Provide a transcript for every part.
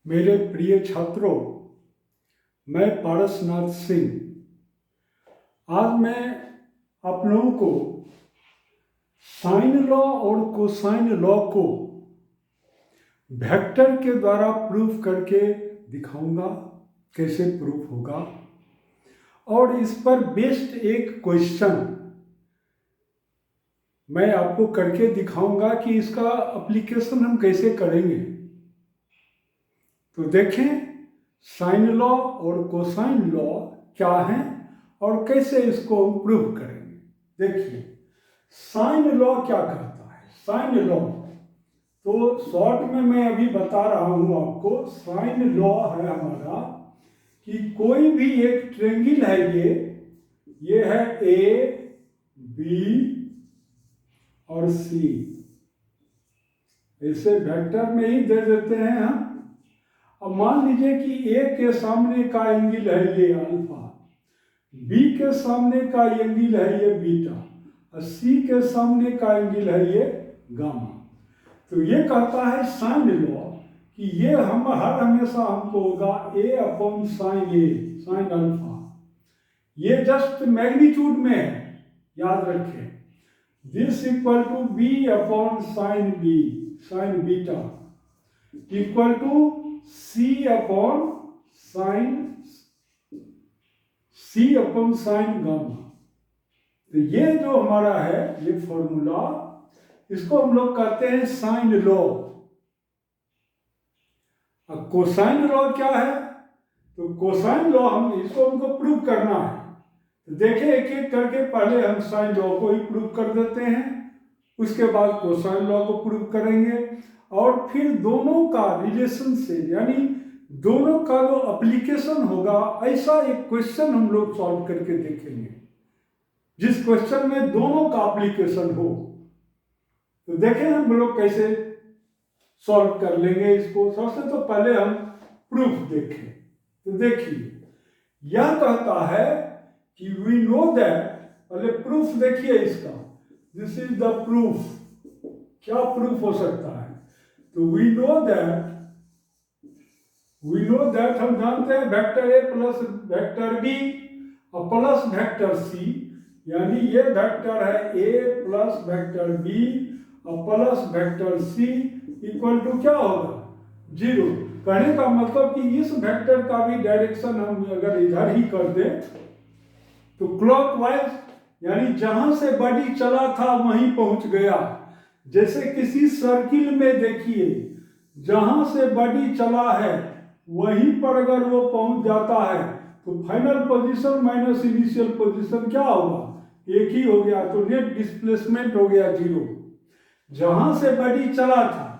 मेरे प्रिय छात्रों, मैं पारसनाथ सिंह। आज मैं आप लोगों को साइन लॉ और कोसाइन लॉ को वेक्टर के द्वारा प्रूफ करके दिखाऊंगा कैसे प्रूफ होगा, और इस पर बेस्ड एक क्वेश्चन मैं आपको करके दिखाऊंगा कि इसका एप्लीकेशन हम कैसे करेंगे। तो देखें साइन लॉ और कोसाइन लॉ क्या है और कैसे इसको प्रूव करेंगे। देखिए साइन लॉ क्या कहता है। साइन लॉ तो शॉर्ट में मैं अभी बता रहा हूं आपको। साइन लॉ है हमारा कि कोई भी एक ट्रायंगल है, ये है ए बी और सी, इसे वेक्टर में ही दे देते हैं हम। अब मान लीजिए कि ए के सामने का एंगल है ये अल्फा, बी के सामने का एंगल है ये बीटा, और सी के सामने का एंगल है ये गामा। तो ये कहता है साइन लॉ कि ये हम हर हमेशा हमको होगा A upon sine A, sine alpha. ये जस्ट मैग्नीट्यूड में है, याद रखें। This equal to B upon sine B, sine beta equal to C upon sine gamma. तो ये जो हमारा है ये फॉर्मूला, इसको हम लोग कहते हैं साइन लॉ। अब कोसाइन लॉ क्या है? तो कोसाइन लॉ हमको प्रूव करना है। तो देखिए एक एक करके पहले हम साइन लॉ को ही प्रूव कर देते हैं, उसके बाद कोसाइन लॉ को प्रूव करेंगे, और फिर दोनों का रिलेशन से, यानी दोनों का जो एप्लीकेशन होगा, ऐसा एक क्वेश्चन हम लोग सॉल्व करके देखेंगे जिस क्वेश्चन में दोनों का एप्लीकेशन हो। तो देखें हम लोग कैसे सॉल्व कर लेंगे इसको। सबसे तो पहले हम प्रूफ देखें। तो देखिए यह कहता है कि वी नो दैट, पहले प्रूफ देखिए इसका। This is the proof. क्या प्रूफ हो सकता है? तो वी नो दैट हम जानते हैं vector A plus vector B और प्लस वेक्टर सी, यानी ये वेक्टर है ए प्लस वेक्टर बी और plus vector C equal to क्या होगा? 0। कहने का मतलब कि इस वेक्टर का भी डायरेक्शन हम अगर इधर ही कर दें तो क्लॉकवाइज, यानी जहां से बॉडी चला था वहीं पहुंच गया। जैसे किसी सर्किल में देखिए, जहां से बॉडी चला है वहीं पर अगर वो पहुंच जाता है तो final position minus initial position क्या होगा? एक ही हो गया। तो नेट डिस्प्लेसमेंट हो गया 0। जहां से बॉडी चला था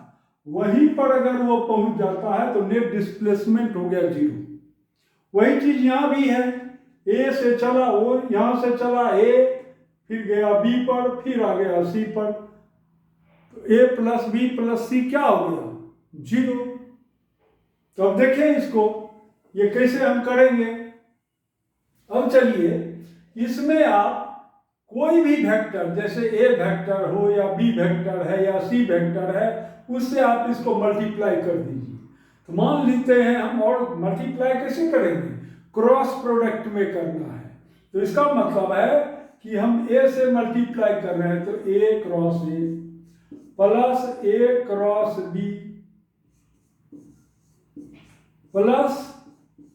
वहीं पर अगर वो पहुंच जाता है तो नेट डिस्प्लेसमेंट हो गया 0। वही चीज यहां भी है। ए से चला, वो यहां से चला ए, फिर गया बी पर, फिर आ गया सी पर। तो ए प्लस बी प्लस सी क्या हो गया? 0। तो अब देखें इसको, ये कैसे हम करेंगे। अब चलिए इसमें आप कोई भी वेक्टर, जैसे ए वेक्टर हो या बी वेक्टर है या सी वेक्टर है, उससे आप इसको मल्टीप्लाई कर दीजिए। तो मान लेते हैं हम, और मल्टीप्लाई कैसे करेंगे? क्रॉस प्रोडक्ट में करना है। तो इसका मतलब है कि हम ए से मल्टीप्लाई कर रहे हैं, तो A cross A plus A cross B plus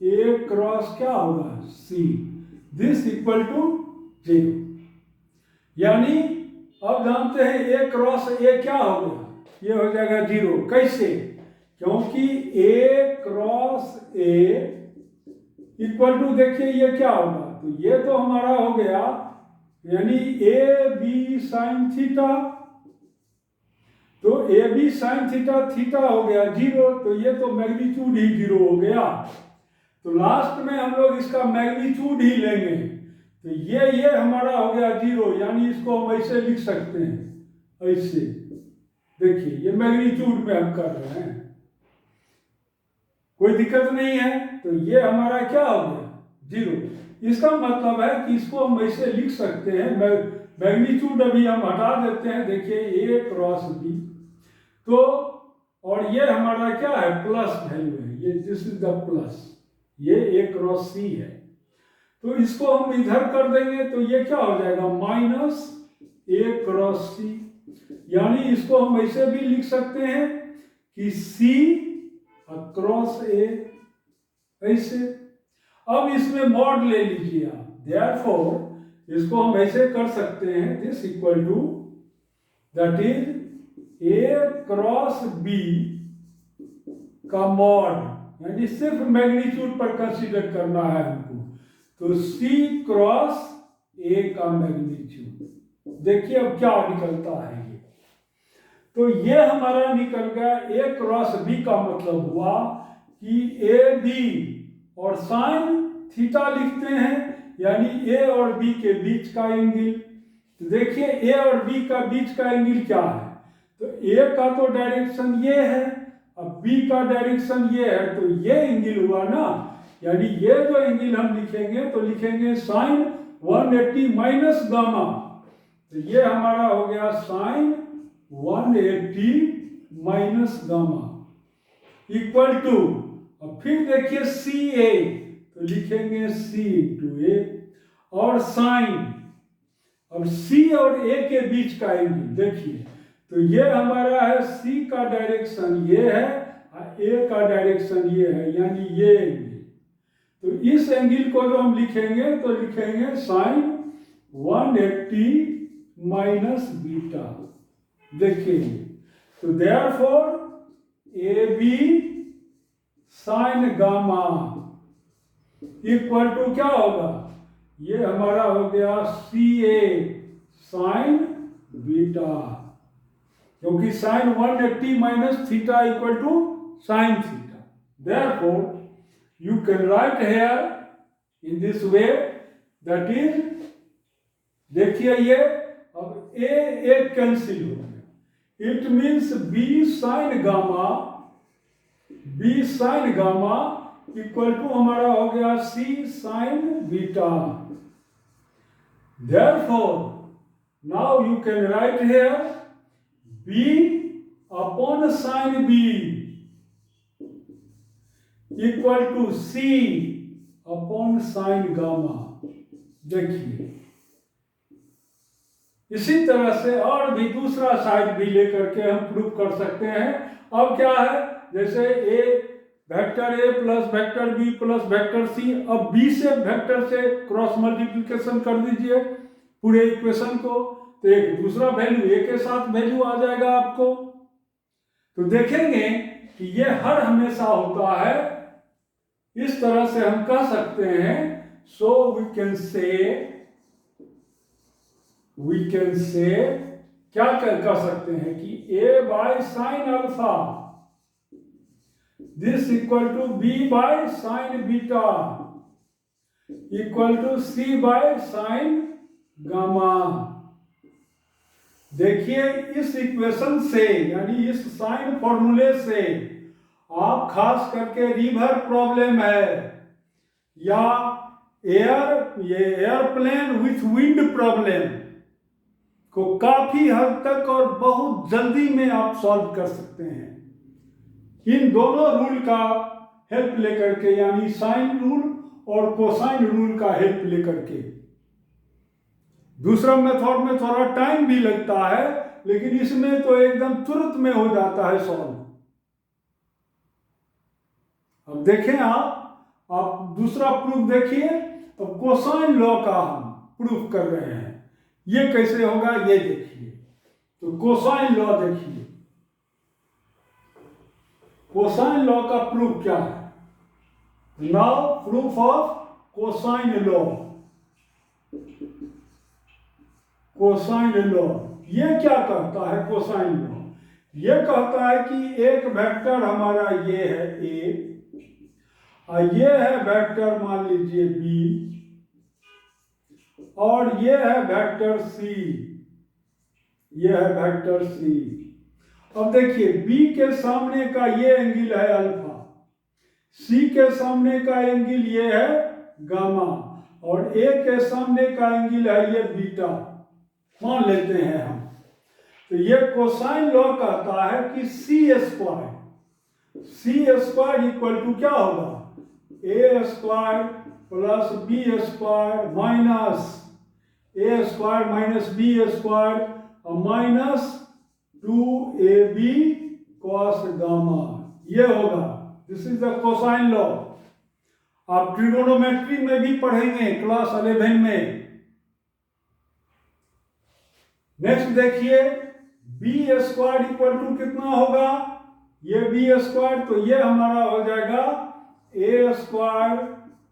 A cross क्या होगा? सी। This equal to 0। यानी अब जानते हैं ए क्रॉस ए क्या हो गया? ये हो जाएगा 0। कैसे? क्योंकि ए क्रॉस ए इक्वल टू, देखिए ये क्या होगा? तो ये तो हमारा हो गया, यानी ए बी साइन थीटा। तो A B sine theta, theta हो गया 0। तो ये तो मैग्नीट्यूड ही 0 हो गया। तो लास्ट में हम लोग इसका मैग्नीट्यूड ही लेंगे। तो ये हमारा हो गया 0, यानी इसको हम ऐसे लिख सकते हैं, ऐसे। देखिए ये मैग्नीट्यूड में हम कर रहे हैं, कोई दिक्कत नहीं है। तो ये हमारा क्या हो गया? 0। इसका मतलब है कि इसको हम ऐसे लिख सकते हैं। मैग्नीट्यूड अभी हम हटा देते हैं। देखिए ए क्रॉस बी, तो और ये हमारा क्या है, प्लस वैल्यू है, ये दिस इज द प्लस, ये ए क्रॉस सी है। तो इसको हम इधर कर देंगे तो ये क्या हो जाएगा, माइनस ए क्रॉस सी। यानी इसको हम ऐसे भी लिख सकते हैं कि सी क्रॉस ए, ऐसे। अब इसमें मॉड ले लीजिए आप, देयरफॉर इसको हम ऐसे कर सकते हैं, this equal to that is A cross B का मॉड, यानी सिर्फ मैग्नीट्यूड पर कंसीडर करना है हमको, तो सी क्रॉस ए का मैग्नीट्यूड। देखिए अब क्या निकलता है ये, तो ये हमारा निकल गया ए क्रॉस बी का मतलब हुआ कि ए बी और साइन थीटा लिखते हैं, यानी ए और बी के बीच का एंगल। तो देखिए ए और बी का बीच का एंगल क्या है, तो ए का तो डायरेक्शन ये है, अब बी का डायरेक्शन ये है, तो ये एंगल हुआ ना, यानी ये जो एंगल हम लिखेंगे तो लिखेंगे साइन 180 माइनस गामा, तो ये हमारा हो गया sine 180 minus gamma equal to, और फिर देखिए सी ए, तो लिखेंगे सी इंटू ए, और साइन, अब सी और ए के बीच का एंगल देखिए, तो ये हमारा है सी का डायरेक्शन ये है, ए का डायरेक्शन ये है, यानी ये एंगल। तो इस एंगल को जो हम लिखेंगे तो लिखेंगे साइन 180 माइनस बीटा। देखिए तो therefore A B sine gamma equal to क्या होगा, ये हमारा हो गया सी ए साइन बीटा, क्योंकि sine 180 minus theta equal to sine theta. Therefore you can write here in this way, that is, देखिए ये अब ए कैंसिल हो गया, it means B sine gamma equal to हमारा हो गया C sine beta. Therefore now you can write here B upon sine B equal to C upon sine gamma. देखिए इसी तरह से और भी दूसरा साइड भी लेकर के हम प्रूव कर सकते हैं। अब क्या है, जैसे a vector A plus vector B plus vector C, अब बी से वेक्टर से क्रॉस मल्टीप्लिकेशन कर दीजिए पूरे इक्वेशन को, तो एक दूसरा वैल्यू ए के साथ वैल्यू आ जाएगा आपको। तो देखेंगे कि ये हर हमेशा होता है, इस तरह से हम कह सकते हैं। सो वी कैन से क्या कर सकते हैं कि a by sine alpha this equal to b by sine beta equal to c by sine gamma. देखिए इस इक्वेशन से, यानी इस साइन फॉर्मूले से आप खास करके रिवर प्रॉब्लम है या एयरप्लेन विथ विंड प्रॉब्लम को काफी हद तक और बहुत जल्दी में आप सॉल्व कर सकते हैं इन दोनों रूल का हेल्प लेकर के, यानी साइन रूल और कोसाइन रूल का हेल्प लेकर के। दूसरा मेथड में थोड़ा टाइम भी लगता है, लेकिन इसमें तो एकदम तुरंत में हो जाता है सॉल्व। अब देखें आप दूसरा प्रूफ देखिए। अब कोसाइन लॉ का हम प्रूफ कर रहे हैं, ये कैसे होगा ये देखिए। तो कोसाइन लॉ देखिए, कोसाइन लॉ का प्रूफ क्या है। Now proof of cosine law. Cosine law ये क्या कहता है, कोसाइन लॉ ये कहता है कि एक वेक्टर हमारा ये है ए, और ये है वेक्टर मान लीजिए बी, और ये है वेक्टर सी, ये है वेक्टर सी। अब देखिए बी के सामने का ये एंगल है अल्फा, सी के सामने का एंगल ये है गामा, और ए के सामने का एंगल है ये बीटा मान लेते हैं हम। तो ये कोसाइन लॉ कहता है कि सी स्क्वायर इक्वल टू क्या होगा, A square plus B square minus A square minus B square minus 2ab cos gamma, ये होगा। This is the cosine law. आप ट्रिगोनोमेट्री में भी पढ़ेंगे क्लास 11 में। नेक्स्ट देखिए, बी स्क्वायर इक्वल टू कितना होगा, ये बी स्क्वायर, तो ये हमारा हो जाएगा ए स्क्वायर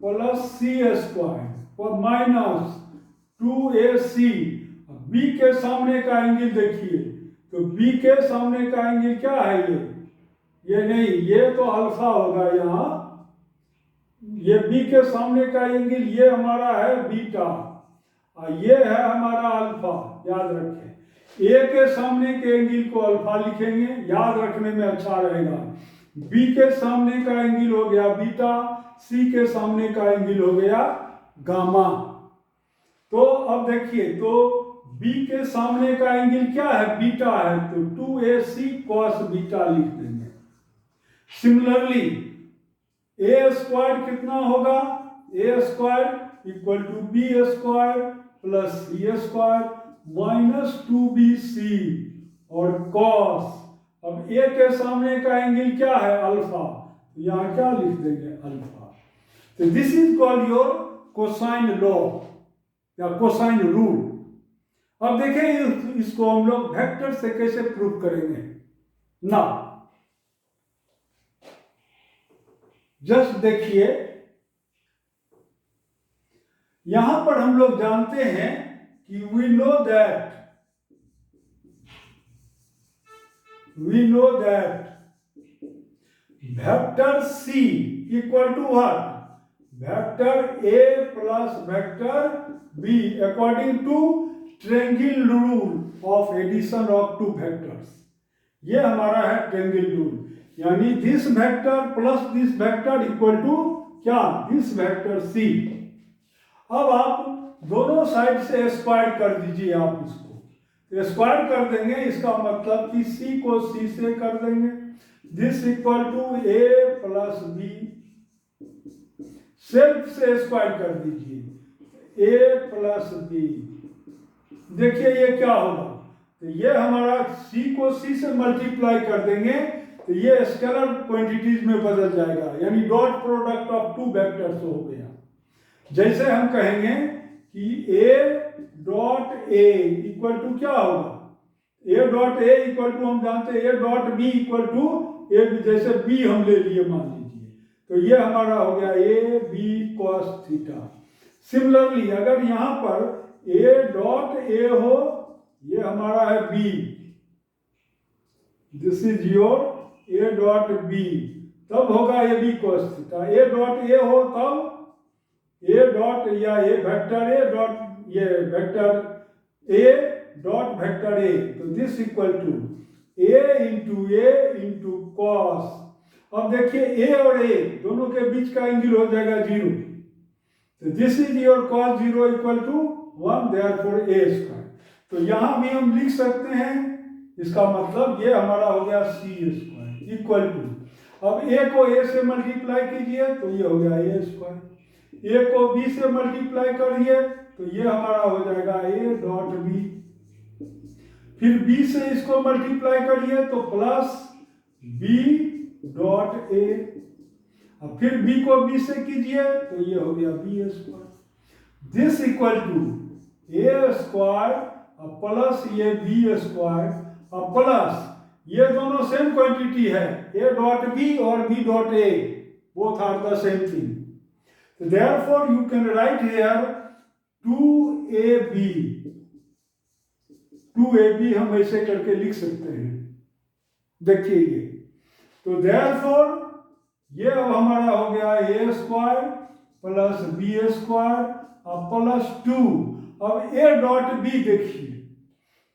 प्लस सी स्क्वायर और माइनस 2ac। बी के सामने का एंगल देखिए, तो बी के सामने का एंगल क्या है, ये नहीं, ये तो अल्फा होगा यहाँ, ये बी के सामने का एंगल ये हमारा है बीटा और ये है हमारा अल्फा, याद रखें। ए के सामने के एंगल को अल्फा लिखेंगे, याद रखने में अच्छा रहेगा। बी के सामने का एंगल हो गया बीटा, सी के सामने का एंगल हो गया गामा। तो अब देखिए, तो बी के सामने का एंगल क्या है, बीटा है, तो 2ac cos बीटा लिख देंगे। सिमिलरली ए स्क्वायर कितना होगा, A square equal to B square plus C square minus 2bc और cos। अब ए के सामने का एंगल क्या है, अल्फा, तो यहाँ क्या लिख देंगे, अल्फा। तो this is called your cosine law या कोसाइन रूल। अब देखें इसको हम लोग वेक्टर से कैसे प्रूव करेंगे ना। जस्ट देखिए, यहां पर हम लोग जानते हैं कि we know that vector C equal to what, vector A plus vector B according to triangle rule of addition of two vectors. ये हमारा है ट्रायंगल रूल, यानी this vector plus this vector equal to क्या, this vector C. अब आप दोनों side से square कर दीजिए, आप इसको स्क्वायर कर देंगे, इसका मतलब कि सी को सी से कर देंगे, this equal to A plus B, self से स्क्वायर कर दीजिए, ए प्लस बी। देखिए ये क्या होगा, तो ये हमारा सी को सी से मल्टीप्लाई कर देंगे, तो ये स्केलर क्वांटिटीज में बदल जाएगा, यानी dot product of two vectors हो गया। जैसे हम कहेंगे कि A dot A equal to क्या होगा, A dot A equal to हम जानते हैं A dot B equal to A, जैसे बी हम ले लिए मान लीजिए, तो ये हमारा हो गया A B cos theta. Similarly अगर यहाँ पर ए डॉट ए हो, ये हमारा है B, this is your A dot B, तब होगा A B cos theta. A dot A हो तब ए डॉट या ए वेक्टर ए डॉट ये vector A dot vector A, तो this equal to A into cos. अब देखिए ए और ए दोनों के बीच का एंगल हो जाएगा 0, तो this is your cos 0 equal to 1, therefore A square. तो यहां भी हम लिख सकते हैं, इसका मतलब ये हमारा हो गया सी स्क्वायर इक्वल टू, अब ए को ए से मल्टीप्लाई कीजिए तो ये हो गया ए स्क्वायर, ए को बी से मल्टीप्लाई करिए तो ये हमारा हो जाएगा ए डॉट बी, फिर बी से इसको मल्टीप्लाई करिए तो प्लस बी डॉट ए, अब फिर बी को बी से कीजिए तो ये हो गया B square. This equal to A square plus ये बी स्क्वायर और प्लस ये दोनों सेम क्वांटिटी है, ए डॉट बी और B dot A, both are the same thing. So therefore you can write here 2ab, 2ab हम ऐसे करके लिख सकते हैं, देखिए ये, तो therefore ये अब हमारा हो गया ए स्क्वायर प्लस बी स्क्वायर और प्लस 2। अब ए डॉट बी देखिए,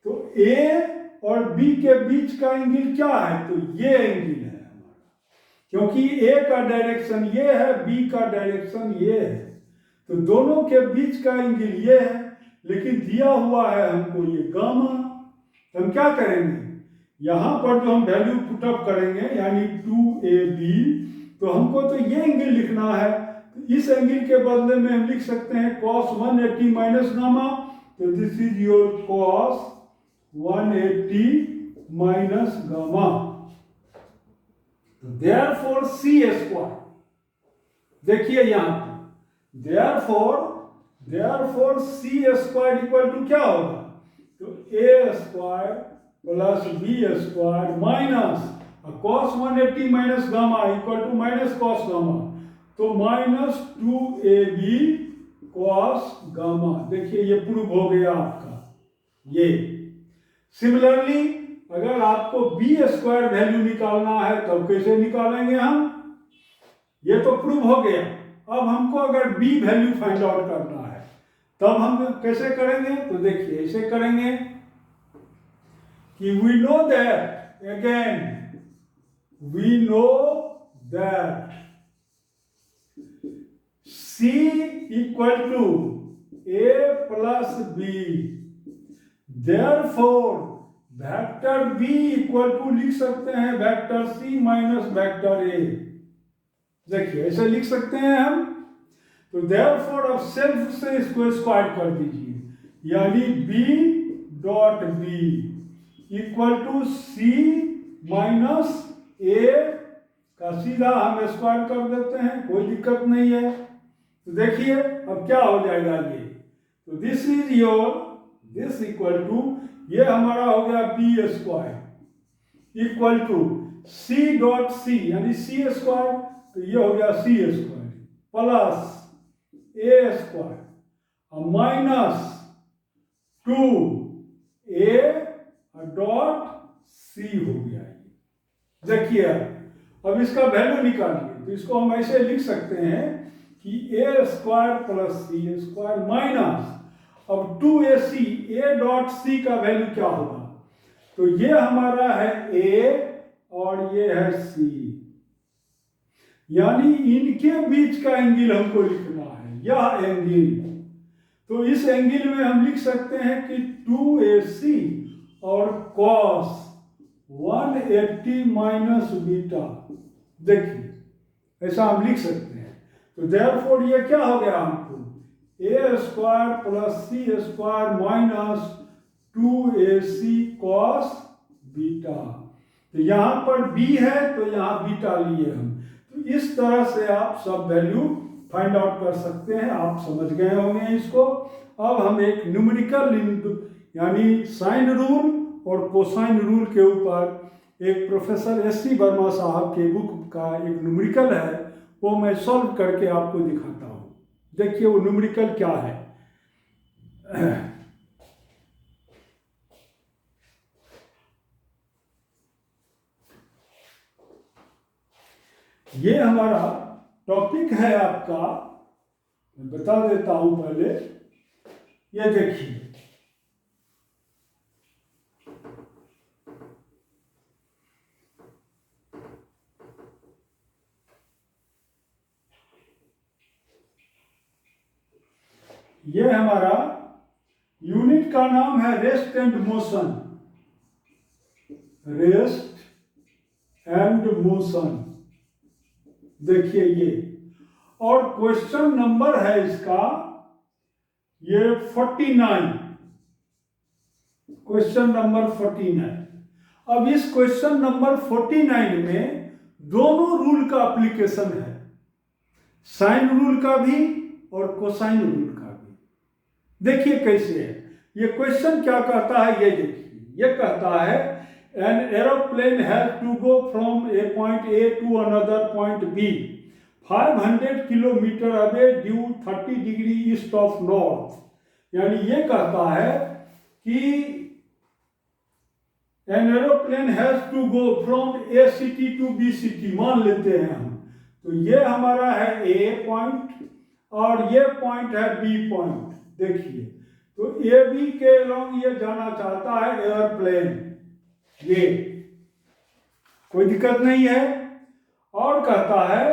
तो ए और बी के बीच का एंगल क्या है, तो ये एंगल है हमारा, क्योंकि ए का डायरेक्शन ये है, बी का डायरेक्शन ये है, तो दोनों के बीच का एंगल ये है, लेकिन दिया हुआ है हमको ये गामा, तो हम क्या करेंगे, यहाँ पर जो हम वैल्यू पुटअप करेंगे यानी 2ab, तो हमको तो ये एंगल लिखना है, तो इस एंगल के बदले में हम लिख सकते हैं cos 180 माइनस गामा, तो this is your cos 180 minus gamma. Therefore C square, देखिए यहाँ पे therefore C square equal to क्या होगा, तो A square plus B square minus cos 180 minus gamma equal to minus cos gamma, तो minus 2ab cos gamma. देखिए ये prove हो गया आपका। ये सिमिलरली अगर आपको बी स्क्वायर वैल्यू निकालना है तब कैसे निकालेंगे हम, ये तो प्रूव हो गया। अब हमको अगर बी वैल्यू फाइंड आउट करना है तब हम कैसे करेंगे, तो देखिए ऐसे करेंगे कि we know that, again we know that C equal to A plus B, therefore vector B equal to लिख सकते हैं vector C minus vector A। देखिए ऐसे लिख सकते हैं हम। तो देयरफॉर अब सेल्फ से इसको स्क्वायर कर दीजिए, यानी B dot B equal to C minus A का सीधा हम स्क्वायर कर देते हैं, कोई दिक्कत नहीं है। तो देखिए अब क्या हो जाएगा ये, तो this is your, this equal to, ये हमारा हो गया B square equal to c dot c यानी सी स्क्वायर, तो ये हो गया c square plus a square minus 2a dot c हो गया। देखिए अब इसका वैल्यू निकालिए, तो इसको हम ऐसे लिख सकते हैं कि ए स्क्वायर प्लस सी स्क्वायर माइनस, अब 2ac, ए डॉट सी का वैल्यू क्या होगा, तो ये हमारा है ए और ये है सी, यानी इनके बीच का एंगल हमको लिखना है, यह एंगल। तो इस एंगल में हम लिख सकते हैं कि 2ac और cos 180 माइनस बीटा, देखिए ऐसा हम लिख सकते हैं। तो देयरफॉर ये क्या हो गया हमको, a square plus C square minus 2ac cos beta, तो यहाँ पर b है तो यहाँ बीटा लिए हम। तो इस तरह से आप सब वैल्यू फाइंड आउट कर सकते हैं, आप समझ गए होंगे इसको। अब हम एक न्यूमेरिकल यानी साइन रूल और कोसाइन रूल के ऊपर एक प्रोफेसर एस.सी. वर्मा साहब के बुक का एक न्यूमेरिकल है, वो मैं सॉल्व करके आपको दिखाता हूँ। देखिए वो न्यूमेरिकल क्या है। ये हमारा टॉपिक है आपका, मैं बता देता हूं पहले। ये देखिए ये हमारा यूनिट का नाम है rest and motion, rest and motion. देखिए ये, और क्वेश्चन नंबर है इसका ये 49, क्वेश्चन नंबर 49। अब इस क्वेश्चन नंबर 49 में दोनों रूल का एप्लीकेशन है, साइन रूल का भी और कोसाइन रूल का भी। देखिए कैसे है ये क्वेश्चन, क्या कहता है ये देखिए, ये कहता है an aeroplane has to go from a point A to another point B 500 kilometre away due 30 degree east of north. यानी ये कहता है कि an aeroplane has to go from A city to B city, मान लेते हैं हम। तो ये हमारा है A पॉइंट और ये पॉइंट है B पॉइंट। देखिए तो ए बी के लॉन्ग ये जाना चाहता है एयरप्लेन, ये कोई दिक्कत नहीं है। और कहता है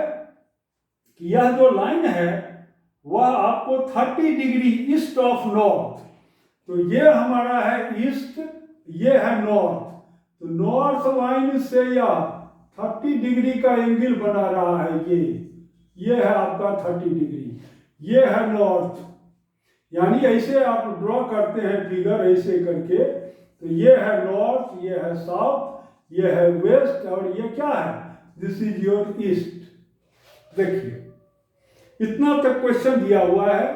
कि यह जो लाइन है वह आपको 30 डिग्री ईस्ट ऑफ नॉर्थ, तो ये हमारा है ईस्ट, ये है नॉर्थ, तो नॉर्थ लाइन से यह 30 डिग्री का एंगल बना रहा है। ये है आपका 30 डिग्री, ये है नॉर्थ। यानी ऐसे आप ड्रॉ करते हैं फिगर ऐसे करके, तो ये है नॉर्थ, ये है साउथ, ये है वेस्ट, और ये क्या है, दिस इज योर ईस्ट। देखिए इतना तक क्वेश्चन दिया हुआ है।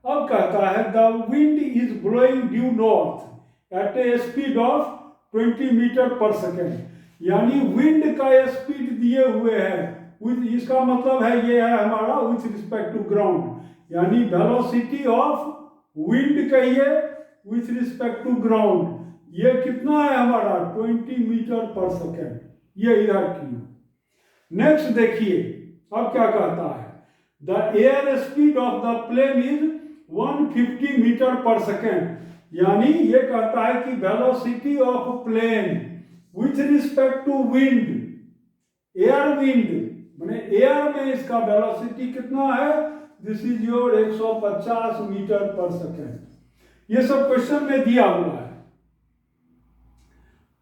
अब कहता है the wind is blowing due north at a speed of 20 metre per second. यानी विंड का स्पीड दिए हुए हैं, इसका मतलब है ये है हमारा विथ रिस्पेक्ट टू ग्राउंड, यानी वेलोसिटी ऑफ विंड कहिए विथ रिस्पेक्ट टू ग्राउंड, ये कितना है हमारा 20 मीटर पर सेकेंड। ये इधर की। नेक्स्ट देखिए अब क्या कहता है, the air speed of the plane is 150 metre per second. यानी ये कहता है कि velocity of plane with respect to wind, air wind माने एयर में इसका वेलोसिटी कितना है, this is your 150 metre per second. ये सब क्वेश्चन में दिया हुआ है।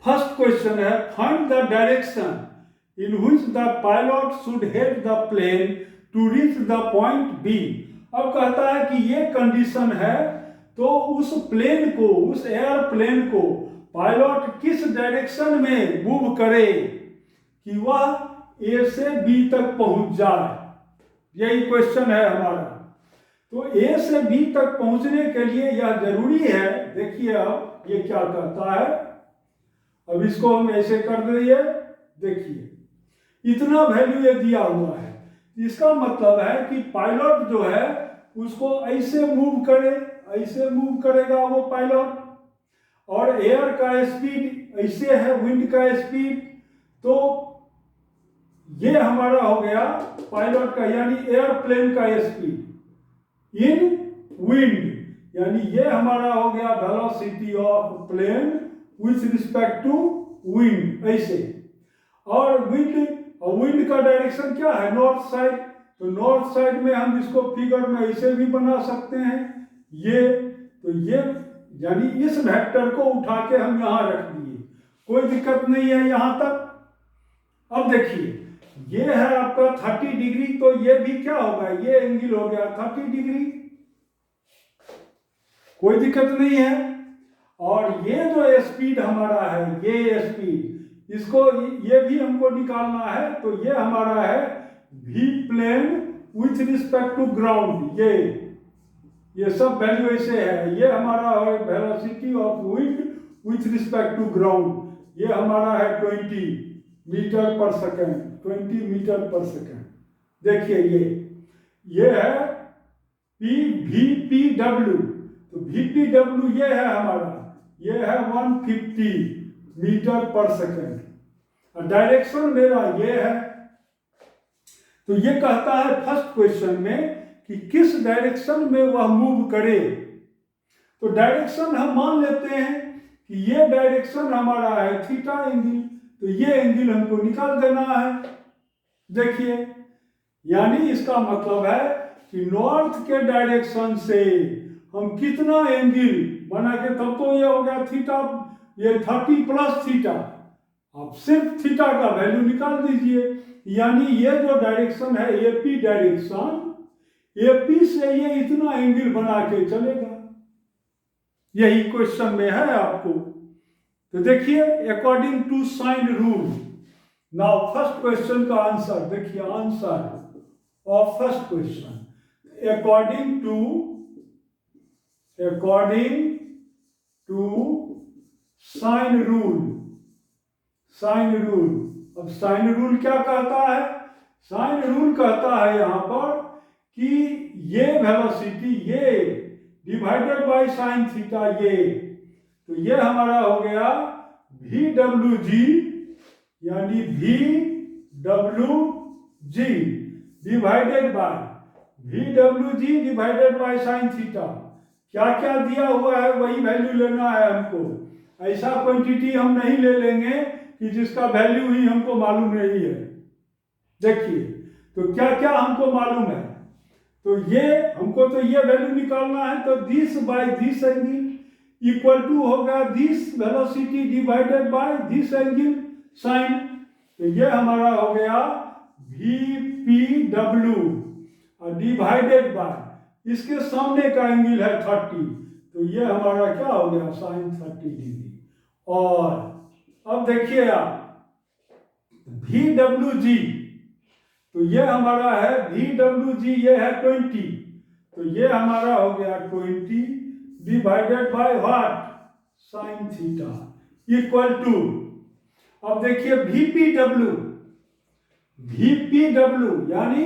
फर्स्ट क्वेश्चन है find the direction in which the pilot should head the plane to reach the point B. अब कहता है कि ये कंडीशन है तो उस प्लेन को, उस एयरप्लेन को पायलट किस डायरेक्शन में मूव करे कि वह ए से बी तक पहुंच जाए। यही क्वेश्चन है हमारा। तो ए से बी तक पहुंचने के लिए यह जरूरी है। देखिए अब ये क्या कहता है, अब इसको हम ऐसे कर दिए, देखिए इतना वैल्यू ये दिया हुआ है। इसका मतलब है कि पायलट जो है उसको ऐसे मूव करे, ऐसे मूव करेगा वो पायलट, और एयर का स्पीड ऐसे है, विंड का स्पीड, तो ये हमारा हो गया पायलट का यानी एयरप्लेन का स्पीड इन विंड, यानी ये हमारा हो गया velocity of plane with respect to wind ऐसे। और विंड का डायरेक्शन क्या है, नॉर्थ साइड, तो नॉर्थ साइड में हम इसको फिगर में ऐसे भी बना सकते हैं। ये यानी इस वेक्टर को उठा के हम यहां रख दिए, कोई दिक्कत नहीं है यहां तक। अब देखिए ये है आपका 30 डिग्री, तो ये भी क्या होगा, ये एंगल हो गया 30 डिग्री, कोई दिक्कत नहीं है। और ये जो स्पीड हमारा है, ये स्पीड, इसको ये भी हमको निकालना है, तो ये हमारा है v plane with respect to ground. ये सब वैल्यू ऐसे है। ये हमारा है velocity of wind with respect to ground, ये हमारा है 20 metre per second, 20 metre per second. देखिए ये है VPW, तो VPW ये है हमारा, ये है 150 मीटर पर सेकेंड, और डायरेक्शन मेरा ये है। तो ये कहता है फर्स्ट क्वेश्चन में कि किस डायरेक्शन में वह मूव करे। तो डायरेक्शन हम मान लेते हैं कि ये डायरेक्शन हमारा है थीटा एंगल, तो ये एंगल हमको निकाल देना है। देखिए यानी इसका मतलब है कि नॉर्थ के डायरेक्शन से हम कितना एंगल बना के, तब तो ये हो गया थीटा, ये 30 प्लस थीटा, आप सिर्फ थीटा का वैल्यू निकाल दीजिए। यानी ये जो डायरेक्शन है एपी डायरेक्शन, एपी से ये इतना एंगल बना के चलेगा। यही क्वेश्चन में है आपको। तो देखिए according to sine rule, now first question का आंसर देखिए, answer of first question according to sine rule. Sine rule, अब साइन रूल क्या कहता है, साइन रूल कहता है यहां पर कि ये वेलोसिटी ये डिवाइडेड बाय साइन थीटा, ये तो ये हमारा हो गया VWG, यानी VWG divided by sine theta. क्या क्या दिया हुआ है वही वैल्यू लेना है हमको। ऐसा क्वांटिटी हम नहीं ले लेंगे कि जिसका वैल्यू ही हमको मालूम नहीं है। देखिए तो क्या क्या हमको मालूम है, तो ये हमको तो ये वैल्यू निकालना है, तो this by this angle, equal to होगा this velocity divided by this angle sine. तो ये हमारा हो गया VPW और डिवाइडेड बाय इसके सामने का एंगल है 30, तो ये हमारा क्या हो गया साइन 30 डिग्री। और अब देखिए आप VWG, तो ये हमारा है VWG, ये है 20, तो ये हमारा हो गया 20 divided by what sine theta equal to, अब देखिए VPW यानी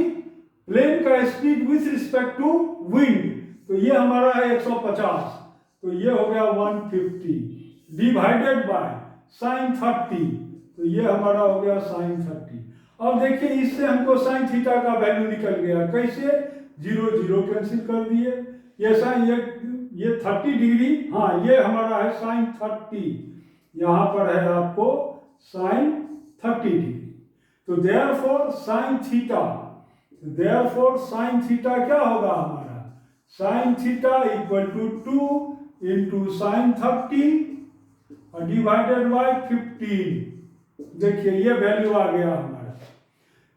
प्लेन का speed with respect to wind, तो ये हमारा है 150, तो ये हो गया 150 डिवाइडेड बाय साइन 30, तो ये हमारा हो गया साइन 30। अब देखिए इससे हमको साइन थीटा का वैल्यू निकल गया, कैसे 0 0 कैंसिल कर दिए, ये साइन ये 30 डिग्री, हाँ ये हमारा है साइन 30, यहाँ पर है आपको साइन 30 डिग्री, तो देयरफॉर साइन थीटा क्या होगा हमारा, sine theta equal to 2 into sine 30 divided by 15। देखिए ये वैल्यू आ गया हमारा,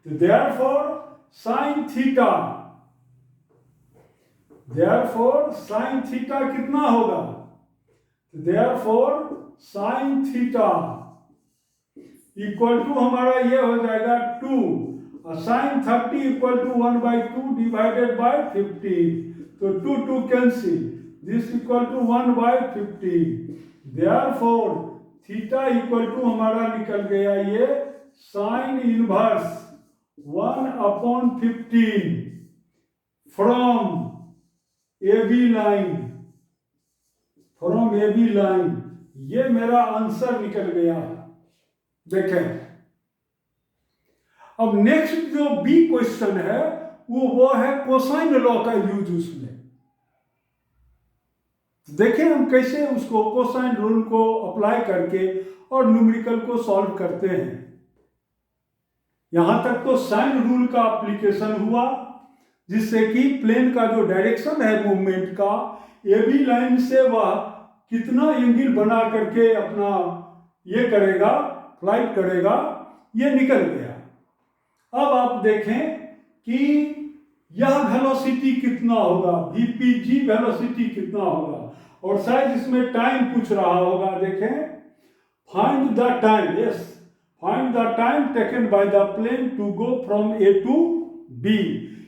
तो देयरफॉर साइन थीटा कितना होगा, therefore sine theta equal to हमारा ये हो जाएगा 2 और sine 30 equal to 1/2 divided by 15, तो 2 2 cancel, this equal to 1/15, therefore theta equal to हमारा निकल गया ये sine inverse 1/15 from AB line, ये मेरा आंसर निकल गया। देखें अब नेक्स्ट जो बी क्वेश्चन है वो है कोसाइन लॉ का यूज उसमें। देखें हम कैसे उसको कोसाइन रूल को अप्लाई करके और न्यूमेरिकल को सॉल्व करते हैं। यहां तक तो साइन रूल का एप्लीकेशन हुआ, जिससे कि प्लेन का जो डायरेक्शन है मूवमेंट का AB लाइन से वह कितना एंगल बना करके अपना ये करेगा, फ्लाइट करेगा, ये निकल गया। अब आप देखें कि यह वेलोसिटी कितना होगा, VPG वेलोसिटी कितना होगा, और शायद इसमें टाइम पूछ रहा होगा। देखें find the time taken by the plane to go from A to B,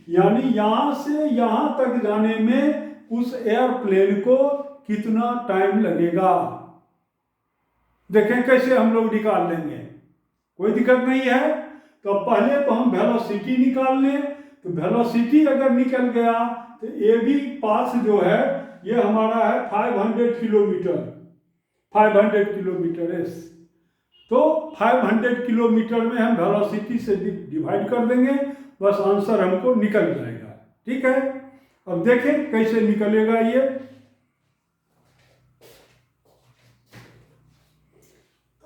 यानी यहां से यहां तक जाने में उस एयरप्लेन को कितना टाइम लगेगा। देखें कैसे हम लोग निकाल लेंगे, कोई दिक्कत नहीं है। तो पहले तो हम वेलोसिटी निकाल लें, तो वेलोसिटी अगर निकल गया तो AB पास जो है ये हमारा है 500 किलोमीटर एस, तो 500 किलोमीटर में हम वेलोसिटी से डिवाइड कर देंगे, बस आंसर हमको निकल जाएगा। ठीक है, अब देखें कैसे निकलेगा ये।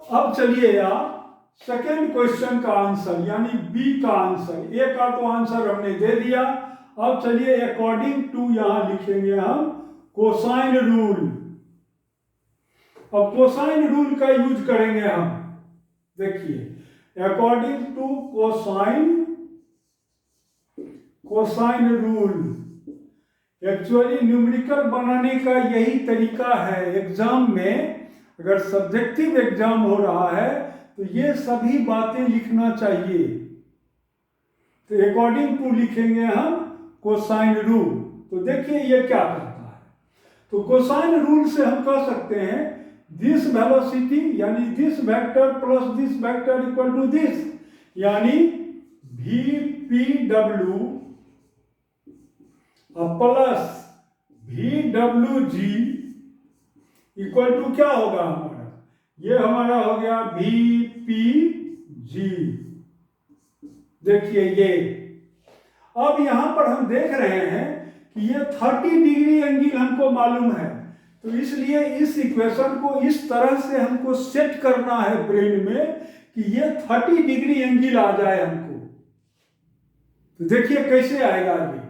अब चलिए आप सेकेंड क्वेश्चन का आंसर यानी बी का आंसर, ए का तो आंसर हमने दे दिया। अब चलिए अकॉर्डिंग टू यहां लिखेंगे हम कोसाइन रूल। अब कोसाइन रूल का यूज करेंगे हम। देखिए according to cosine rule, actually numerical बनाने का यही तरीका है। एग्जाम में अगर सब्जेक्टिव एग्जाम हो रहा है तो ये सभी बातें लिखना चाहिए। तो अकॉर्डिंग टू लिखेंगे हम कोसाइन रूल। तो देखिए ये क्या करता है, तो कोसाइन रूल से हम कह सकते हैं दिस वेलोसिटी यानी this vector plus this vector equal to this, यानी VPW plus VWG equal to क्या होगा हमारा, ये हमारा हो गया VPG। देखिए ये अब यहां पर हम देख रहे हैं कि ये 30 डिग्री एंगल हमको मालूम है, तो इसलिए इस इक्वेशन को इस तरह से हमको सेट करना है ब्रेन में कि ये 30 डिग्री एंगल आ जाए हमको। तो देखिए कैसे आएगा ये।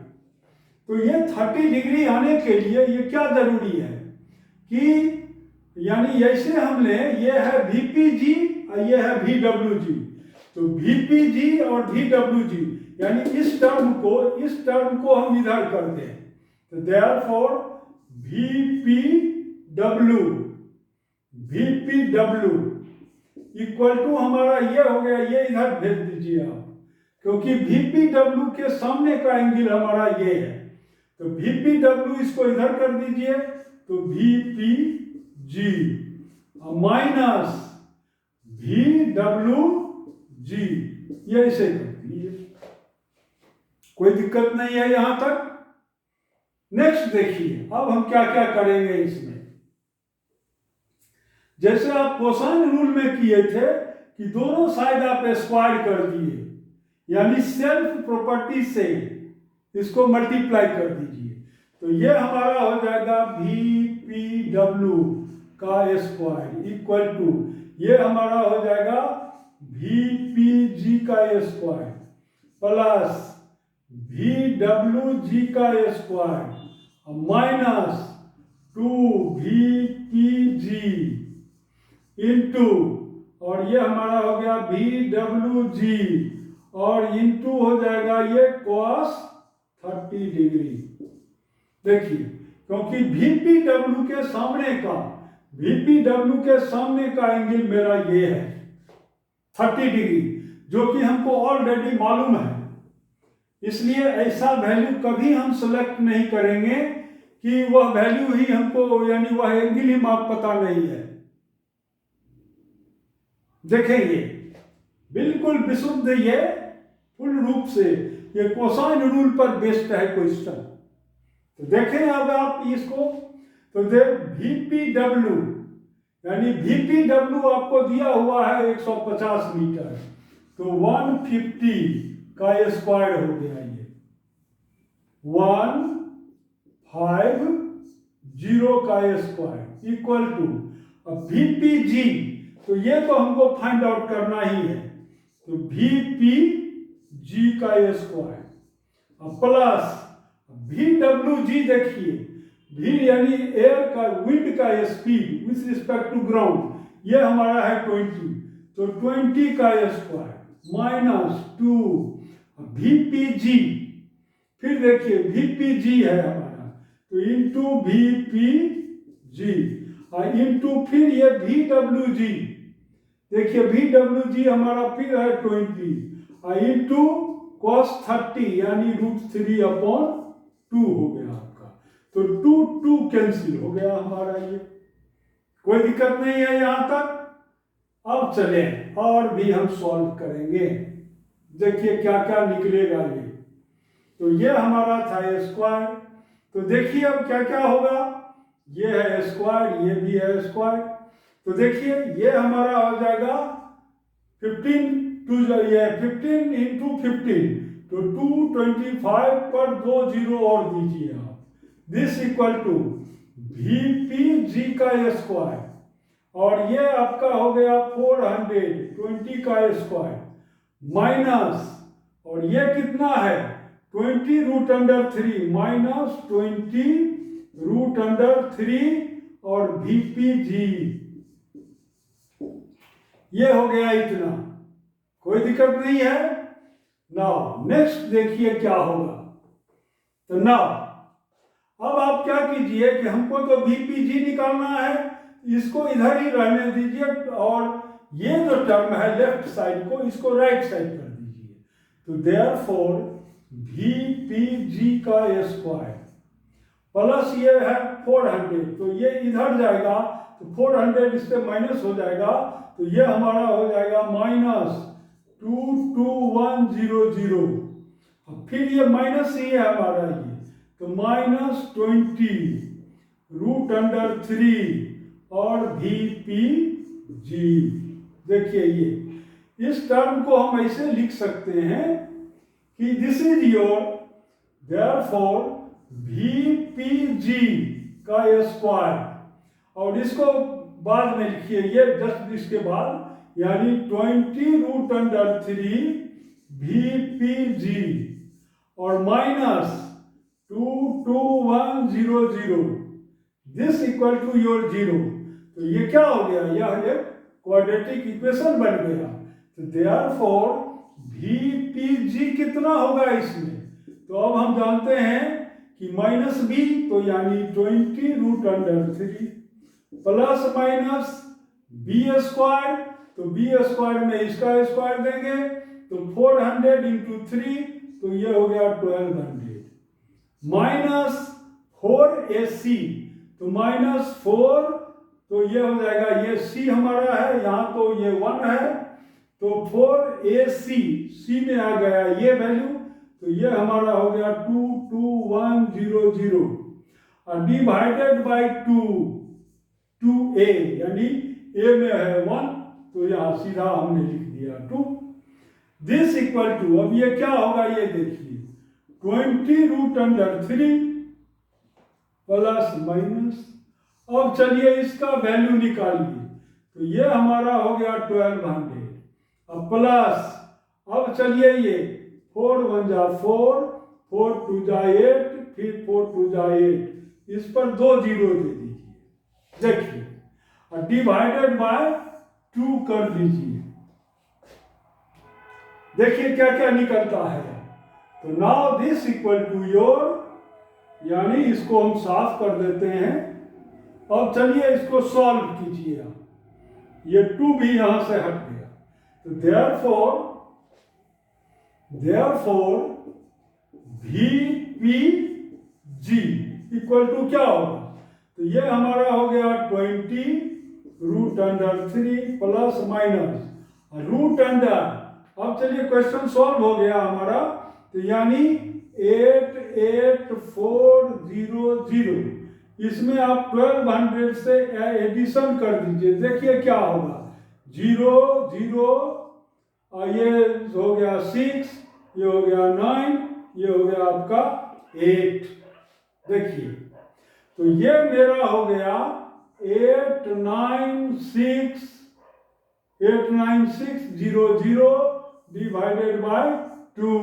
तो ये 30 डिग्री आने के लिए ये क्या जरूरी है कि यानी ऐसे हम लें, ये है VPG और ये है VWG। तो VPG और VWG यानी इस टर्म को हम इधर करते हैं। तो देयरफॉर VPW इक्वल टू हमारा ये हो गया, ये इधर भेज दीजिए आप, क्योंकि VPW के सामने का एंगल हमारा ये है। तो VPW इसको इधर कर दीजिए, तो VPG माइनस VWG, ये ऐसे कर दीजिए, कोई दिक्कत नहीं है यहां तक। नेक्स्ट देखिए, अब हम क्या क्या करेंगे इसमें। जैसे आप कोसाइन रूल में किए थे कि दोनों साइड आप स्क्वायर कर दिए, यानी सेल्फ प्रॉपर्टी से इसको मल्टीप्लाई कर दीजिए, तो ये हमारा हो जाएगा VPW का स्क्वायर इक्वल टू ये हमारा हो जाएगा VPG का स्क्वायर प्लस VWG का स्क्वायर माइनस 2VPG इंटू, और ये हमारा हो गया VWG और इंटू हो जाएगा ये cos 30 डिग्री। देखिए, क्योंकि VPW के सामने का एंगल मेरा ये है 30 डिग्री, जो कि हमको ऑलरेडी मालूम है, इसलिए ऐसा वैल्यू कभी हम सेलेक्ट नहीं करेंगे कि वह वैल्यू ही हमको, यानी वह एंगल ही माप पता नहीं है। देखेंगे बिल्कुल विशुद्ध, ये पूर्ण रूप से ये कोसाइन रूल पर बेस्ड है क्वेश्चन। तो देखें अब आप इसको, तो VPW यानी VPW आपको दिया हुआ है 150 मीटर, तो 150 का स्क्वायर हो गया, ये 150 का स्क्वायर इक्वल टू, अब VPG तो ये तो हमको फाइंड आउट करना ही है, तो VPG का स्क्वायर प्लस VWG, देखिए V यानी एयर का, विंड का speed with respect to ground, ये हमारा है 20, तो 20 का स्क्वायर माइनस 2 VPG, फिर देखिए VPG है हमारा, तो इंटू VPG और इंटू फिर ये VWG, देखिए VWG हमारा फिर है 20 और इंटू cos 30 यानी √3/2 हो गया आपका, तो 2 कैंसिल हो गया हमारा, ये कोई दिक्कत नहीं है यहां तक। अब चले और भी हम सॉल्व करेंगे, देखिए क्या क्या निकलेगा ये। तो ये हमारा था स्क्वायर, तो देखिए अब क्या क्या होगा, ये है स्क्वायर, ये भी है स्क्वायर, तो देखिए ये हमारा हो जाएगा 15 इंटू 15, तो 225 पर 2 जीरो और दीजिए आप, दिस इक्वल टू VPG का स्क्वायर, और ये आपका हो गया 420 का स्क्वायर माइनस, और ये कितना है 20√3 माइनस 20√3 और VPG, ये हो गया इतना, कोई दिक्कत नहीं है। नाउ नेक्स्ट देखिए क्या होगा। तो नाउ अब आप क्या कीजिए कि हमको तो VPG निकालना है, इसको इधर ही रहने दीजिए, और ये जो टर्म है लेफ्ट साइड को, इसको राइट साइड कर दीजिए, तो देयरफॉर VPG का स्क्वायर प्लस ये है 400, तो ये इधर जाएगा, तो 400 इससे माइनस हो जाएगा, तो ये हमारा हो जाएगा माइनस 22100, फिर ये माइनस ही है हमारा ये, तो माइनस 20√3 और VPG। देखिए ये इस टर्म को हम ऐसे लिख सकते हैं कि this is your, therefore VPG का स्क्वायर, और इसको बाद में लिखिए, ये जस्ट इसके बाद, यानी 20√3 VPG और minus 22100, this equal to your 0, तो ये क्या हो गया, यह एक क्वाड्रेटिक इक्वेशन बन गया। तो देयरफॉर VPG कितना होगा इसमें, तो अब हम जानते हैं कि माइनस बी, तो यानी 20√√3 प्लस माइनस बी स्क्वायर, तो बी स्क्वायर में इसका स्क्वायर देंगे तो 400 × 3, तो ये हो गया 1200 माइनस 4AC, तो -4, तो ये हो जाएगा, ये C हमारा है यहाँ, तो ये 1 है, तो 4AC, C में आ गया ये वैल्यू, तो ये हमारा हो गया 22100 और डिवाइडेड बाई 2A, यानी A में है 1, तो यहाँ सीधा हमने लिख दिया 2। दिस इक्वल टू, अब ये क्या होगा ये देखिए, 20√3 प्लस माइनस, अब चलिए इसका वैल्यू निकालिए, तो ये हमारा हो गया 1200, अब प्लस, अब चलिए ये 4 × 1 = 4, 4 × 2 = 8, फिर 4 × 2 = 8, इस पर 2 जीरो दे दीजिए, देखिए, और डिवाइडेड बाय 2 कर दीजिए, देखिए क्या क्या निकलता है। तो now this equal to your, यानी इसको हम साफ कर देते हैं। अब चलिए इसको सॉल्व कीजिए, ये 2 भी यहां से हट गया, तो देयरफॉर VPG इक्वल टू क्या होगा, तो ये हमारा हो गया 20√3 प्लस माइनस रूट अंडर, अब चलिए क्वेश्चन सॉल्व हो गया हमारा, तो यानी 88400, इसमें आप 1200 से एडिशन कर दीजिए, देखिए क्या होगा, 0 0, और ये हो गया 6, ये हो गया 9, ये हो गया आपका 8, देखिए, तो ये मेरा हो गया 89600 डिवाइडेड बाय 2,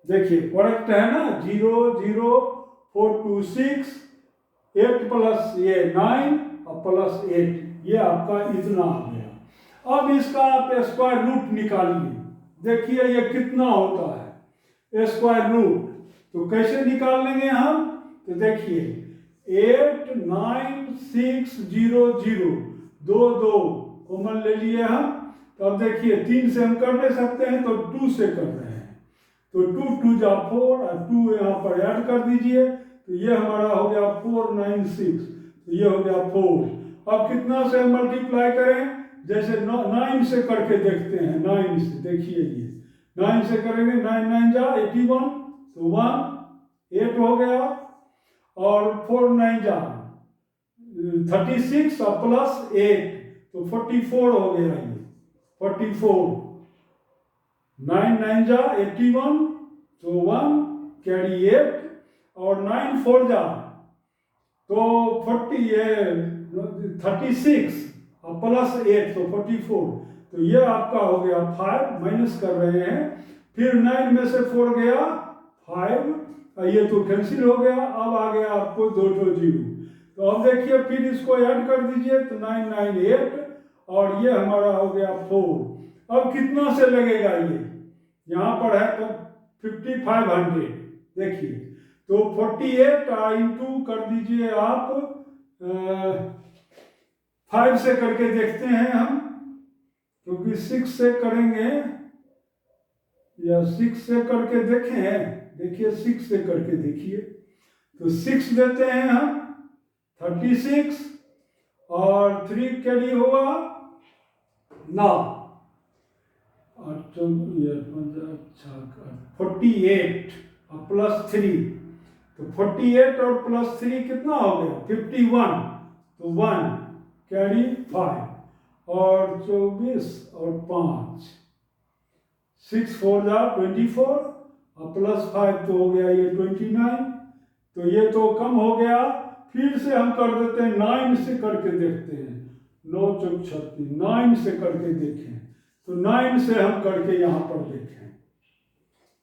देखिए करेक्ट है ना, 0 0 4 2 6, 8 प्लस ये 9 और प्लस 8, ये आपका इतना आ गया। अब इसका आप स्क्वायर रूट निकालिए, देखिए ये कितना होता है स्क्वायर रूट, तो कैसे निकाल लेंगे हम, तो देखिए 89600, 2 2 कॉमन ले लिए हम, तो अब देखिए 3 से हम कर नहीं सकते हैं, तो 2 से कर रहे हैं, तो 2 2 = 4 और 2 यहाँ पर ऐड कर दीजिए, तो ये हमारा हो गया 496, तो ये हो गया 4। अब कितना से हम मल्टीप्लाई करें, जैसे 9 से करके देखते हैं, 9 से देखिए, ये 9 से करेंगे, 9 9 = 81, तो 1 8 हो गया, और 4 9 = 36 और प्लस 8, तो 44 हो गया, ये 44, 9 9 = 81, तो 1 कैरी 8, और 9 4 तो 36 और प्लस 8, तो 44, तो ये आपका हो गया 5, माइनस कर रहे हैं, फिर 9 में से 4 गया 5, ये तो कैंसिल हो गया, अब आ गया आपको 2 2 0, तो अब देखिए फिर इसको ऐड कर दीजिए, तो 9 9 8, और ये हमारा हो गया 4। अब कितना से लगेगा, ये यहाँ पर है तो 5500, देखिए, तो 48 इंटू कर दीजिए आप 5 से करके देखते हैं हम, क्योंकि 6 से करेंगे, या 6 से करके देखें, देखिए 6 से करके देखिए, तो 6 देते हैं हम 36, और 3 कैरी होगा 9, 48 और प्लस 3, तो 48 और प्लस 3 कितना हो गया 51, तो 1 कैरी 5, और 24 और 5, 6 4 = 24, और प्लस 5 तो हो गया ये 29, तो ये तो कम हो गया, फिर से हम कर देते हैं 9 से करके देखते हैं, 9 4 36, 9 से करके देखें, तो 9 से हम करके यहाँ पर देखें,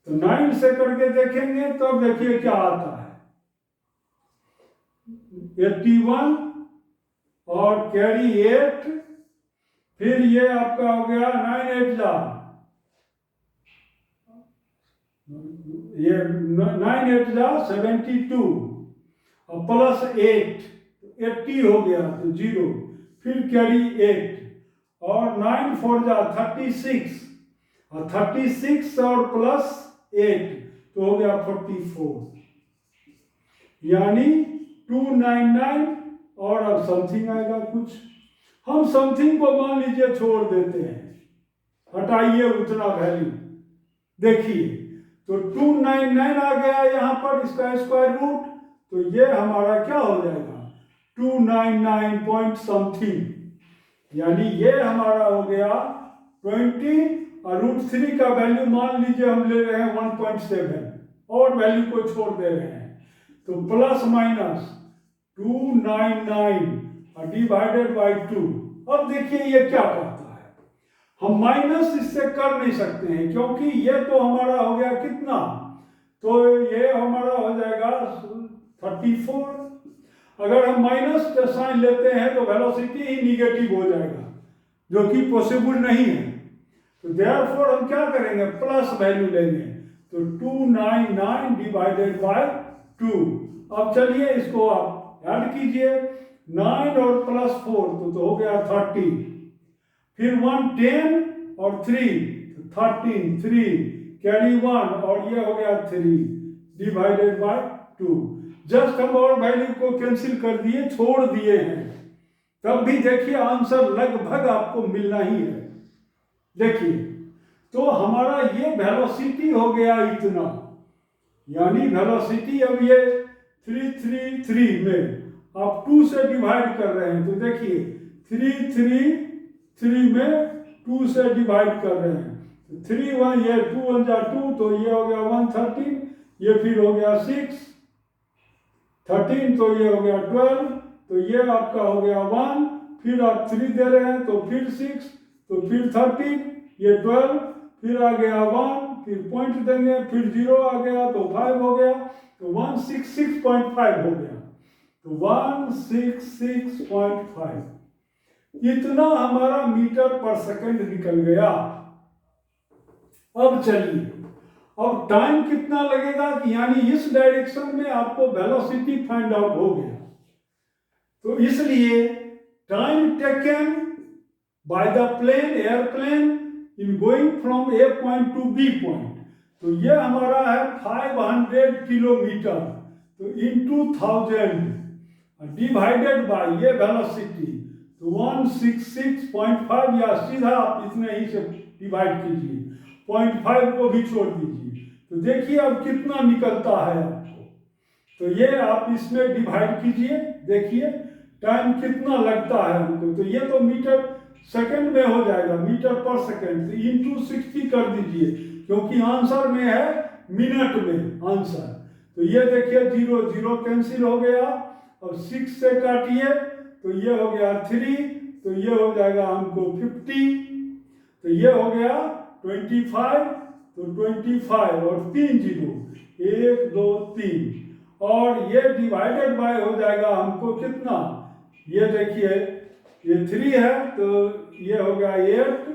तो 9 से करके देखेंगे, तब तो देखिए क्या आता है, 81 और कैरी 8, फिर ये आपका हो गया 9 8 जा, ये 9 8 जा 72 और प्लस 8 80 हो गया तो 0, फिर कैरी 8 और 9 4 जा 36 और 36 और प्लस 8 तो हो गया 44, यानी 299 और अब समथिंग आएगा कुछ, हम समथिंग को मान लीजिए छोड़ देते हैं, हटाइए उतना वैल्यू, देखिए तो 299 आ गया यहाँ पर, इसका स्क्वायर रूट, तो ये हमारा क्या हो जाएगा 299 पॉइंट समथिंग, यानी ये हमारा हो गया 20 और √3 का वैल्यू मान लीजिए हम ले रहे हैं 1.7 और वैल्यू को छोड़ दे रहे हैं, तो प्लस माइनस 299 डिवाइडेड बाई 2। अब देखिए ये क्या करता है, हम माइनस इससे कर नहीं सकते हैं क्योंकि ये तो हमारा हो गया कितना, तो ये हमारा हो जाएगा 34, अगर हम माइनस का साइन लेते हैं तो वेलोसिटी ही निगेटिव हो जाएगा, जो कि पॉसिबल नहीं है, तो देयरफॉर हम क्या करेंगे प्लस वैल्यू लेंगे, तो 299 डिवाइडेड बाय 2। अब चलिए इसको आप ऐड कीजिए, 9 और प्लस 4 तो हो गया 30, फिर 1 10 और 3 तो 13, 3 कैरी 1 और ये हो गया 3 डिवाइडेड बाय 2। जस्ट हम और वैल्यू को कैंसिल कर दिए, छोड़ दिए हैं, तब भी देखिए आंसर लगभग आपको मिलना ही है। देखिए तो हमारा ये वेलोसिटी हो गया इतना, यानी वेलोसिटी अब ये 333 में आप 2 से डिवाइड कर रहे हैं, तो देखिए 333 में 2 से डिवाइड कर रहे हैं, तो 3 1 ये 2 1 जा 2, तो ये हो गया 130, ये फिर हो गया 6 13, तो ये हो गया 12, तो ये आपका हो गया 1, फिर आप 3 दे रहे हैं तो फिर 6, तो फिर 13, ये 12, फिर आ गया 1, फिर पॉइंट देंगे, फिर 0 आ गया तो 5 हो गया, तो 166.5 हो गया, तो 166.5 इतना हमारा मीटर पर सेकंड निकल गया। अब चलिए, अब टाइम कितना लगेगा कि यानी इस डायरेक्शन में आपको वेलोसिटी फाइंड आउट हो गया, तो इसलिए time taken by the plane airplane in going from A point to B point, तो ये हमारा है 500 किलोमीटर, तो इनटू 1000 डिवाइडेड बाय ये वेलोसिटी, तो 166.5, या सीधा आप इतने ही से डिवाइड कीजिए, 0.5 को भी छोड़ दीजिए, तो देखिए अब कितना निकलता है आपको, तो ये आप इसमें डिवाइड कीजिए, देखिए टाइम कितना लगता है हमको, तो ये तो मीटर सेकंड में हो जाएगा, मीटर पर सेकंड, तो इनटू 60 कर दीजिए, क्योंकि आंसर में है मिनट में आंसर, तो ये देखिए 0 0 कैंसिल हो गया, अब 6 से काटिए तो ये हो गया 3, तो ये हो जाएगा हमको 50, तो ये हो गया 25, तो 25 और 3 0 1 2 3, और ये डिवाइडेड बाय हो जाएगा हमको कितना, ये देखिए ये 3 है तो ये हो गया 8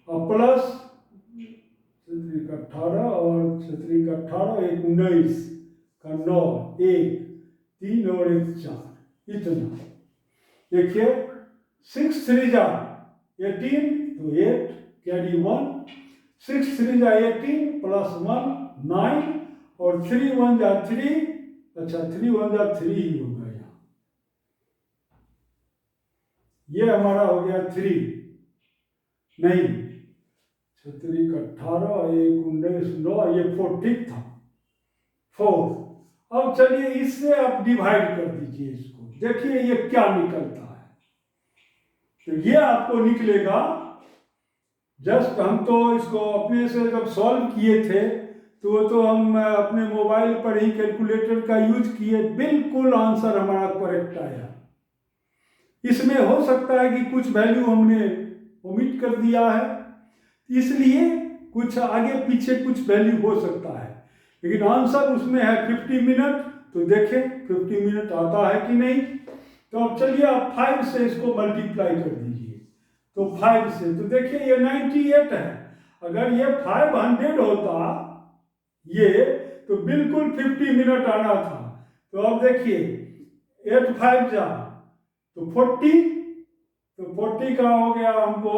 और प्लस 18 और 18 1 19 का 9 1 3 और 1 4, इतना देखिए 6 3 जा 18, तो 8 कैरी 1, 6 3 जा 18 प्लस 1 9 और 3 1 जा 3, अच्छा 3 1 जा 3 ही होगा यहाँ, ये हमारा हो गया 3 नहीं 3 18 1 19 9, ये 4 ठीक था 4। अब चलिए इससे आप डिवाइड कर दीजिए इसको, देखिए ये क्या निकलता है, तो ये आपको निकलेगा, जस्ट हम तो इसको अपने से जब सॉल्व किए थे तो हम अपने मोबाइल पर ही कैलकुलेटर का यूज किए, बिल्कुल आंसर हमारा करेक्ट आया। इसमें हो सकता है कि कुछ वैल्यू हमने ओमिट कर दिया है, इसलिए कुछ आगे पीछे कुछ वैल्यू हो सकता है, लेकिन आंसर उसमें है 50 मिनट, तो देखें 50 मिनट आता है कि नहीं, तो अब चलिए आप 5 से इसको मल्टीप्लाई कर दीजिए। तो 5 से, तो देखिए ये 98 है। अगर ये 500 होता ये, तो बिल्कुल 50 मिनट आना था। तो अब देखिए 8 5 जा तो 40, तो 40 का हो गया हमको,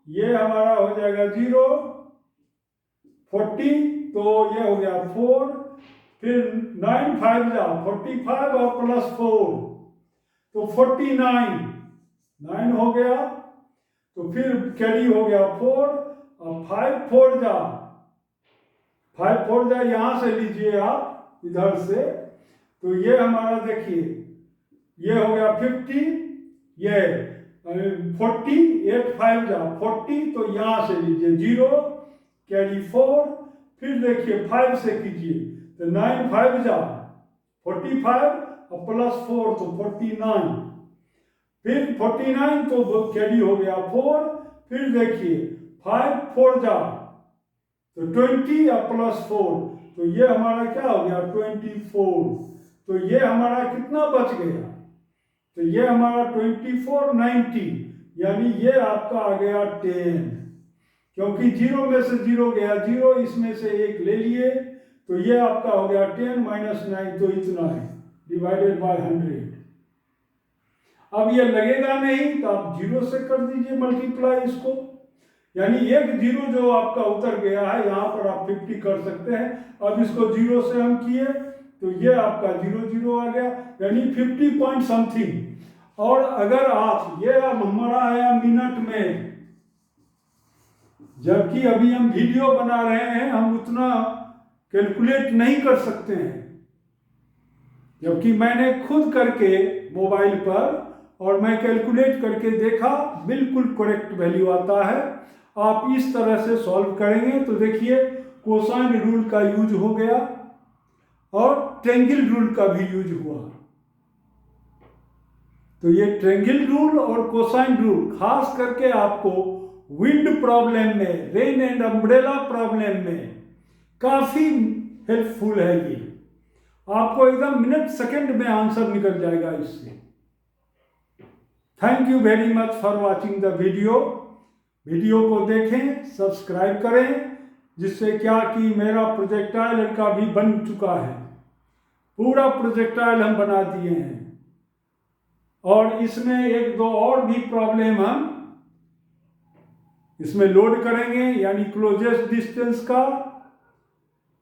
ये हमारा हो जाएगा 0, 40, तो ये हो गया 4, फिर 9 5 जा 45 और प्लस 4 तो 49, 9 हो गया, तो फिर कैरी हो गया 4 और 5 4 जा, 5 4 जा यहाँ से लीजिए आप इधर से, तो ये हमारा देखिए ये हो गया 50, ये 40, 8 5 जा 40, तो यहाँ से लीजिए 0 कैरी 4, फिर देखिए 5 से कीजिए तो 9 5 जा 45 और प्लस 4 तो 49, फिर 49 तो कैरी हो गया 4, फिर देखिए 5 4 जा तो 20 और प्लस 4, तो ये हमारा क्या हो गया 24, तो ये हमारा कितना बच गया, तो ये हमारा 24 90, यानी ये आपका आ गया 10, क्योंकि 0 में से 0 गया 0, इसमें से 1 ले लिए, तो ये आपका हो गया 10 माइनस 9, तो इतना है डिवाइडेड बाय 100। अब ये लगेगा नहीं तो आप 0 से कर दीजिए मल्टीप्लाई इसको, यानी एक 0 जो आपका उतर गया है, यहाँ पर आप 50 कर सकते हैं। अब इसको 0 से हम किए तो ये आपका 0 0 आ गया, यानी 50 पॉइंट समथिंग। और अगर आप ये अब हमारा आया मिनट में, जबकि अभी हम वीडियो बना रहे हैं, हम उतना कैलकुलेट नहीं कर सकते हैं, जबकि मैंने खुद करके मोबाइल पर और मैं कैलकुलेट करके देखा, बिल्कुल करेक्ट वैल्यू आता है। आप इस तरह से सॉल्व करेंगे तो देखिए कोसाइन रूल का यूज हो गया और ट्रायंगल रूल का भी यूज हुआ। तो ये ट्रायंगल रूल और कोसाइन रूल खास करके आपको विंड प्रॉब्लम में, रेन एंड अम्ब्रेला प्रॉब्लम में काफी हेल्पफुल है। ये आपको एकदम मिनट सेकंड में आंसर निकल जाएगा इससे। Thank you very much for watching the video. Video को देखें, सब्सक्राइब करें, जिससे क्या कि मेरा प्रोजेक्टाइल का भी बन चुका है, पूरा प्रोजेक्टाइल हम बना दिए हैं। और इसमें एक दो और भी प्रॉब्लम हम इसमें लोड करेंगे, यानी क्लोजेस्ट डिस्टेंस का।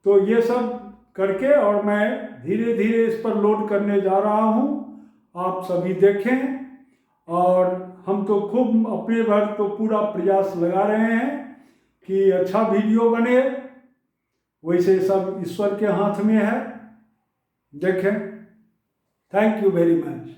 तो ये सब करके और मैं धीरे धीरे इस पर लोड करने जा रहा हूँ, आप सभी देखें। और हम तो खूब अपने भर तो पूरा प्रयास लगा रहे हैं कि अच्छा वीडियो बने, वैसे सब ईश्वर के हाथ में है। देखें। Thank you very much.